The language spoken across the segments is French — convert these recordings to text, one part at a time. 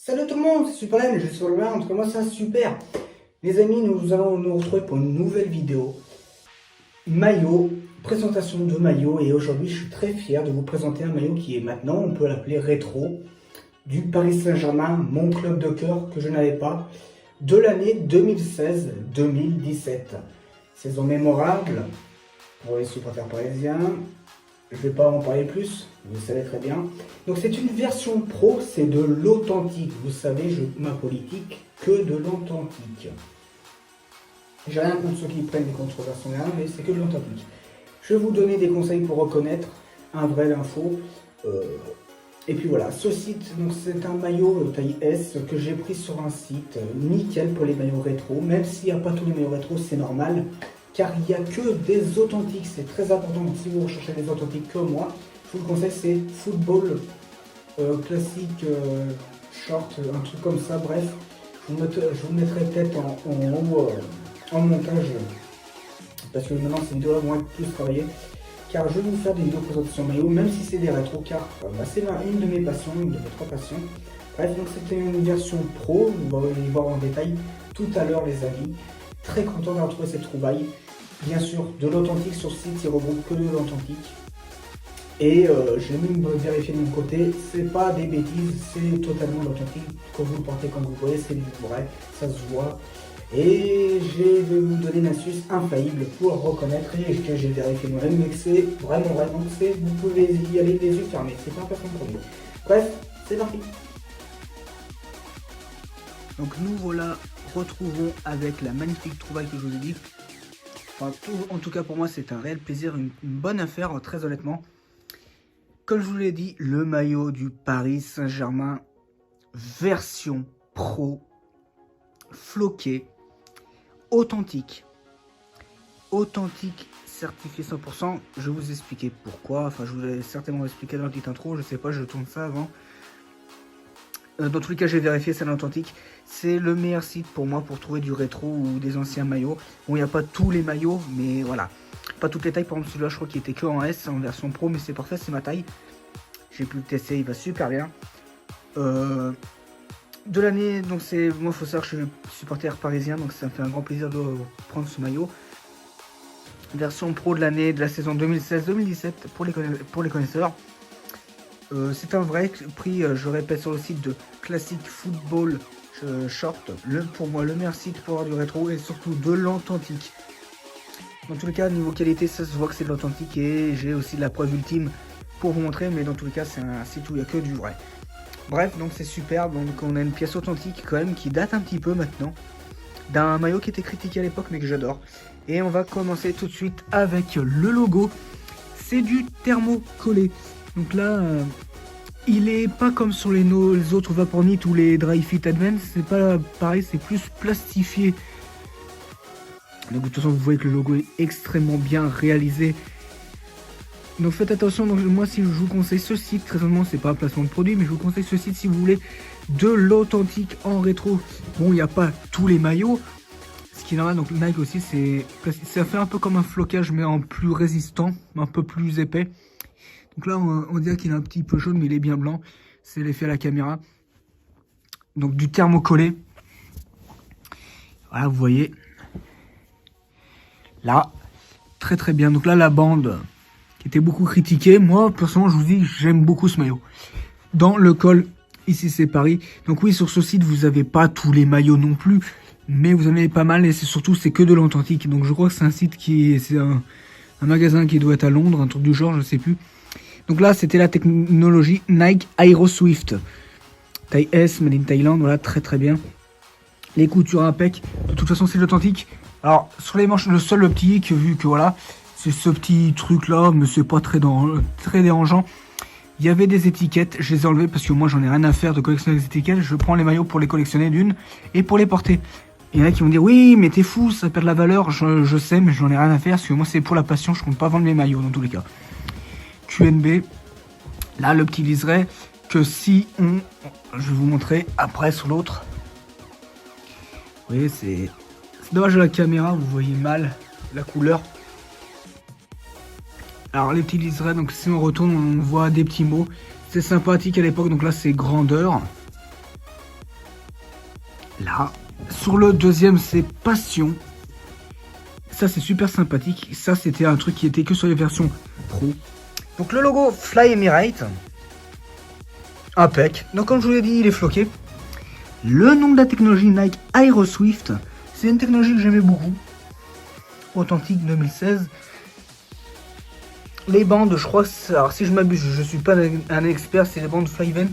Salut tout le monde, c'est Superman, je suis sur le round, comment ça super. Les amis, nous allons nous retrouver pour une nouvelle vidéo. Maillot, présentation de maillot, et aujourd'hui je suis très fier de vous présenter un maillot qui est maintenant, on peut l'appeler rétro, du Paris Saint-Germain, mon club de cœur que je n'avais pas, de l'année 2016-2017. Saison mémorable pour les supporters parisiens. Je ne vais pas en parler plus, vous le savez très bien. Donc c'est une version pro, c'est de l'authentique. Vous savez, ma politique, que de l'authentique. J'ai rien contre ceux qui prennent des contreversions, mais c'est que de l'authentique. Je vais vous donner des conseils pour reconnaître un vrai info. Et puis voilà, ce site, donc c'est un maillot taille S que j'ai pris sur un site nickel pour les maillots rétro. Même s'il n'y a pas tous les maillots rétro, c'est normal. Car il n'y a que des authentiques, c'est très important. Donc si vous recherchez des authentiques comme moi, je vous le conseille, c'est football classique, short, un truc comme ça. Bref, je vous mettrai peut-être en montage, parce que maintenant ces vidéos-là vont être plus travaillées. Car je vais vous faire des vidéos présentation maillot, même si c'est des rétros, car c'est une de mes passions, une de mes trois passions. Bref, donc c'était une version pro, on va y voir en détail tout à l'heure les amis. Très content d'avoir trouvé cette trouvaille. Bien sûr, de l'authentique sur ce site, il regroupe que de l'authentique. Et je l'ai même vérifié de mon côté, c'est pas des bêtises, c'est totalement l'authentique. Quand vous le portez comme vous voyez, c'est du vrai, ça se voit. Et je vais vous donner une astuce infaillible pour le reconnaître et que j'ai vérifié moi-même, mais que c'est vraiment vrai. Donc vous pouvez y aller les yeux fermés, c'est pas un personne produit. Bref, c'est parti. Donc nous voilà retrouvons avec la magnifique trouvaille que je vous ai dit. Enfin, en tout cas pour moi c'est un réel plaisir, une bonne affaire très honnêtement. Comme je vous l'ai dit, le maillot du Paris Saint-Germain version pro, floqué, authentique, certifié 100%. Je vais vous expliquer pourquoi, enfin je vous l'ai certainement expliqué dans la petite intro, je sais pas, je tourne ça avant. Dans tous les cas, j'ai vérifié, c'est l'authentique. C'est le meilleur site pour moi pour trouver du rétro ou des anciens maillots. Bon, il n'y a pas tous les maillots, mais voilà. Pas toutes les tailles. Par exemple, celui-là, je crois qu'il était que en S, en version pro, mais c'est parfait, c'est ma taille. J'ai pu le tester, il va super bien. De l'année, donc c'est... Moi, il faut savoir que je suis supporter parisien, donc ça me fait un grand plaisir de prendre ce maillot. Version pro de l'année, de la saison 2016-2017 pour les connaisseurs. C'est un vrai prix, je répète, sur le site de Classic Football Short. Pour moi, le meilleur site pour avoir du rétro et surtout de l'authentique. Dans tous les cas, niveau qualité, ça se voit que c'est de l'authentique et j'ai aussi la preuve ultime pour vous montrer. Mais dans tous les cas, c'est un site où il n'y a que du vrai. Bref, donc c'est super. Donc on a une pièce authentique quand même qui date un petit peu maintenant. D'un maillot qui était critiqué à l'époque mais que j'adore. Et on va commencer tout de suite avec le logo. C'est du thermocollé. Donc là, il est pas comme sur les autres Vaporknit ou les Dry Fit Advance, c'est pas pareil, c'est plus plastifié. Donc de toute façon, vous voyez que le logo est extrêmement bien réalisé. Donc faites attention, donc moi si je vous conseille ce site, très honnêtement, c'est pas un placement de produit, mais je vous conseille ce site si vous voulez de l'authentique en rétro. Bon, il n'y a pas tous les maillots, ce qui est normal, donc Nike aussi, ça fait un peu comme un flocage, mais en plus résistant, un peu plus épais. Donc là, on dirait qu'il est un petit peu jaune, mais il est bien blanc. C'est l'effet à la caméra. Donc du thermocollé. Voilà, vous voyez. Là, très très bien. Donc là, la bande qui était beaucoup critiquée. Moi, personnellement, je vous dis, j'aime beaucoup ce maillot. Dans le col, ici c'est Paris. Donc oui, sur ce site, vous n'avez pas tous les maillots non plus. Mais vous en avez pas mal et c'est que de l'authentique. Donc je crois que c'est un site c'est un magasin qui doit être à Londres, un truc du genre, je sais plus. Donc là, c'était la technologie Nike Aero Swift. Taille S, made in Thaïlande, voilà, très très bien. Les coutures impec. De toute façon, c'est l'authentique. Alors, sur les manches, le seul petit hic, vu que voilà, c'est ce petit truc là, mais c'est pas très dérangeant. Il y avait des étiquettes, je les ai enlevées parce que moi, j'en ai rien à faire de collectionner les étiquettes. Je prends les maillots pour les collectionner d'une et pour les porter. Il y en a qui vont dire, oui, mais t'es fou, ça perd de la valeur. Je sais, mais j'en ai rien à faire parce que moi, c'est pour la passion, je compte pas vendre mes maillots dans tous les cas. QNB, là le petit liseré que si je vais vous montrer après sur l'autre. Vous voyez, c'est dommage à la caméra, vous voyez mal la couleur. Alors les petits liserés, donc si on retourne, on voit des petits mots. C'est sympathique à l'époque, donc là c'est grandeur. là. Sur le deuxième, c'est Passion. Ça, c'est super sympathique. Ça, c'était un truc qui était que sur les versions pro. Donc, le logo Fly Emirate. Impec. Donc, comme je vous l'ai dit, il est floqué. Le nom de la technologie Nike Aeroswift. C'est une technologie que j'aimais beaucoup. Authentique 2016. Les bandes, je crois que alors si je m'abuse, je suis pas un expert, c'est les bandes Flyvent.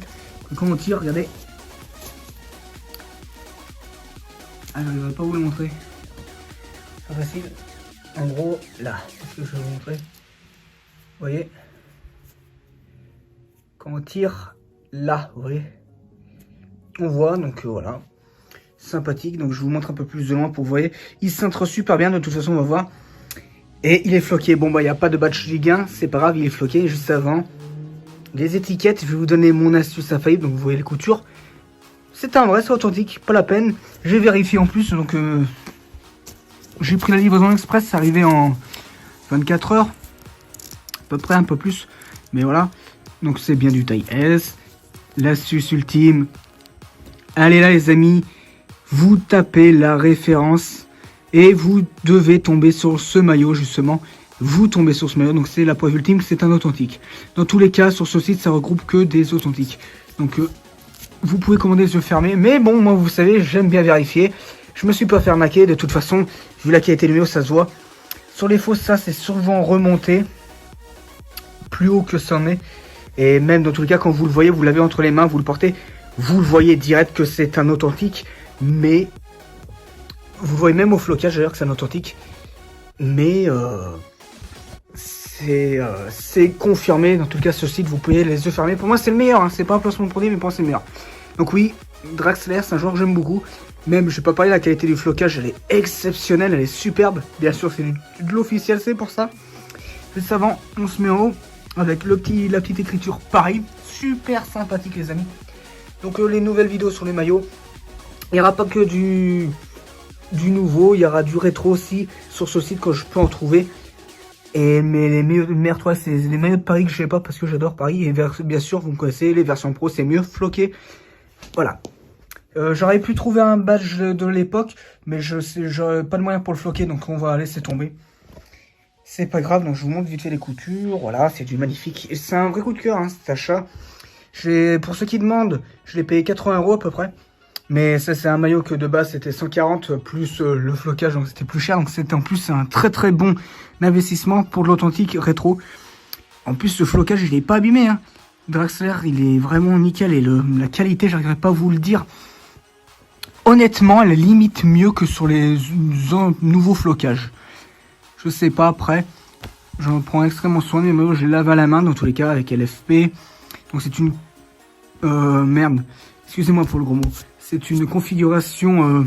Quand on tire, regardez. Alors, il va pas vous le montrer. C'est facile. En gros, là, qu'est-ce que je vais vous montrer? Vous voyez? Quand on tire, là, vous voyez? On voit, donc voilà. Sympathique, donc je vous montre un peu plus de loin pour vous voyez. Il s'intègre super bien, de toute façon, on va voir. Et il est floqué. Bon, bah, il n'y a pas de badge Ligue 1, c'est pas grave, il est floqué. Juste avant, les étiquettes, je vais vous donner mon astuce infaillible, donc vous voyez les coutures. C'est un vrai, c'est authentique, pas la peine. J'ai vérifié en plus, donc j'ai pris la livraison express, c'est arrivé en 24 heures. À peu près, un peu plus. Mais voilà, donc c'est bien du taille S. L'astuce ultime. Allez là les amis, vous tapez la référence et vous devez tomber sur ce maillot justement. Vous tombez sur ce maillot, donc c'est la preuve ultime, c'est un authentique. Dans tous les cas, sur ce site, ça regroupe que des authentiques. Donc vous pouvez commander les yeux fermés, mais bon, moi vous savez, j'aime bien vérifier. Je me suis pas fait arnaquer, de toute façon, vu la qualité du maillot, ça se voit. Sur les fausses, ça c'est souvent remonté plus haut que ça en est. Et même dans tous les cas, quand vous le voyez, vous l'avez entre les mains, vous le portez, vous le voyez direct que c'est un authentique. Mais vous voyez même au flocage d'ailleurs que c'est un authentique. Mais c'est confirmé. Dans tout cas, ce site, vous pouvez les yeux fermés. Pour moi, c'est le meilleur. Hein. C'est pas un placement de produit, mais pour moi, c'est le meilleur. Donc oui, Draxler, c'est un joueur que j'aime beaucoup. Même, je vais pas parler de la qualité du flocage. Elle est exceptionnelle, elle est superbe. Bien sûr, c'est de l'officiel, c'est pour ça. Juste avant, on se met en haut avec la petite écriture. Pareil, super sympathique, les amis. Donc les nouvelles vidéos sur les maillots. Il n'y aura pas que du nouveau, il y aura du rétro aussi sur ce site quand je peux en trouver. Mais les meilleures toiles, c'est les maillots de Paris que je sais pas parce que j'adore Paris. Et bien sûr, vous me connaissez, les versions pro, c'est mieux floqué. Voilà. J'aurais pu trouver un badge de l'époque, mais j'aurais pas de moyen pour le floquer, donc on va laisser tomber. C'est pas grave, donc je vous montre vite fait les coutures. Voilà, c'est du magnifique. Et c'est un vrai coup de cœur, hein, cet achat. Pour ceux qui demandent, je l'ai payé 80 € à peu près. Mais ça, c'est un maillot que de base, c'était 140 plus le flocage, donc c'était plus cher. Donc c'était en plus un très très bon investissement pour de l'authentique rétro. En plus, ce flocage, il est pas abîmé. Hein. Draxler, il est vraiment nickel. Et la qualité, j'arriverai pas à vous le dire. Honnêtement, elle est limite mieux que sur les nouveaux flocages. Je sais pas, après, j'en prends extrêmement soin. Mais moi, je les lave à la main, dans tous les cas, avec LFP. Donc c'est une... merde. Excusez-moi pour le gros mot. C'est une configuration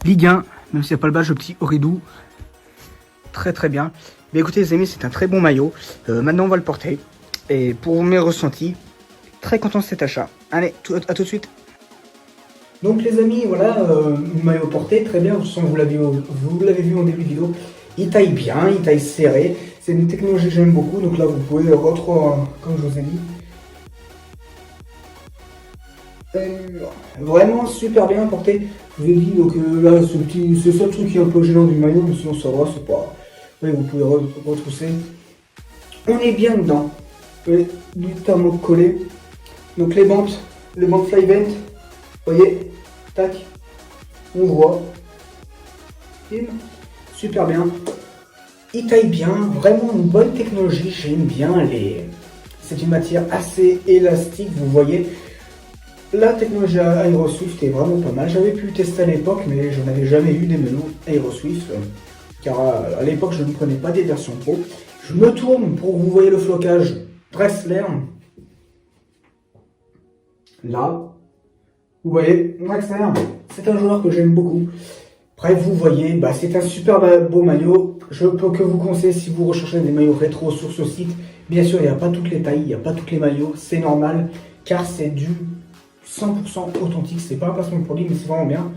Ligue 1. Même s'il n'y a pas le badge, le petit Oridou. Très très bien. Mais écoutez les amis, c'est un très bon maillot. Maintenant, on va le porter. Et pour mes ressentis, très content de cet achat. Allez, à tout de suite. Donc les amis, voilà, le maillot porté, très bien, vous l'avez vu en début de vidéo. Il taille bien, il taille serré. C'est une technologie que j'aime beaucoup, donc là vous pouvez le retrouver, comme je vous ai dit. Vraiment super bien porté. Je vous ai dit, donc là, c'est le seul truc qui est un peu gênant du maillot, mais sinon ça va, c'est pas... Oui, vous pouvez retrousser. On est bien dedans. Du thermo collé. Donc les bandes Flyvent, vous voyez, tac, on voit. Super bien. Il taille bien, vraiment une bonne technologie, j'aime bien c'est une matière assez élastique, vous voyez. La technologie Aeroswift est vraiment pas mal. J'avais pu tester à l'époque, mais je n'avais jamais eu des maillots Aeroswift. Car à l'époque, je ne prenais pas des versions pro. Je me tourne pour que vous voyez le flocage Draxler. Là, vous voyez, Draxler, c'est un joueur que j'aime beaucoup. Bref, vous voyez, c'est un super beau maillot. Je peux que vous conseiller si vous recherchez des maillots rétro sur ce site. Bien sûr, il n'y a pas toutes les tailles, il n'y a pas tous les maillots. C'est normal, car c'est du 100% authentique. C'est pas un placement de produit, mais c'est vraiment bien.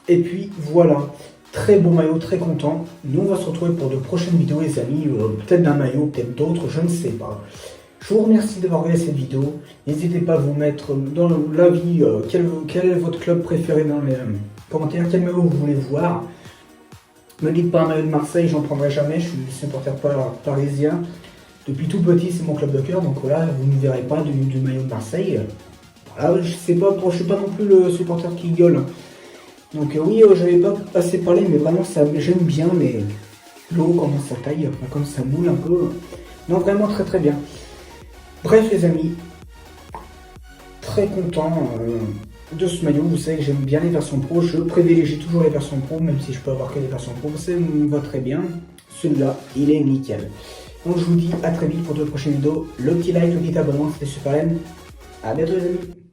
Et puis, voilà. Très beau maillot, très content. Nous, on va se retrouver pour de prochaines vidéos, les amis. Peut-être d'un maillot, peut-être d'autres, je ne sais pas. Je vous remercie d'avoir regardé cette vidéo. N'hésitez pas à vous mettre dans l'avis quel est votre club préféré dans les commentaires, quel maillot vous voulez voir. Ne me dites pas un maillot de Marseille, j'en prendrai jamais, je suis supporter parisien. Depuis tout petit, c'est mon club de cœur, donc voilà, vous ne verrez pas du maillot de Marseille. Voilà, je suis pas non plus le supporter qui gueule. Donc oui, j'avais pas assez parlé, mais vraiment j'aime bien l'eau, comment ça taille, comme ça moule un peu. Non, vraiment très très bien. Bref les amis, très content de ce maillot. Vous savez que j'aime bien les versions pro, je privilégie toujours les versions pro, même si je peux avoir que les versions pro, ça me va très bien. Celui-là, il est nickel. Donc je vous dis à très vite pour de prochaines vidéos. Le petit like, le petit abonnement, c'était super. À bientôt les amis.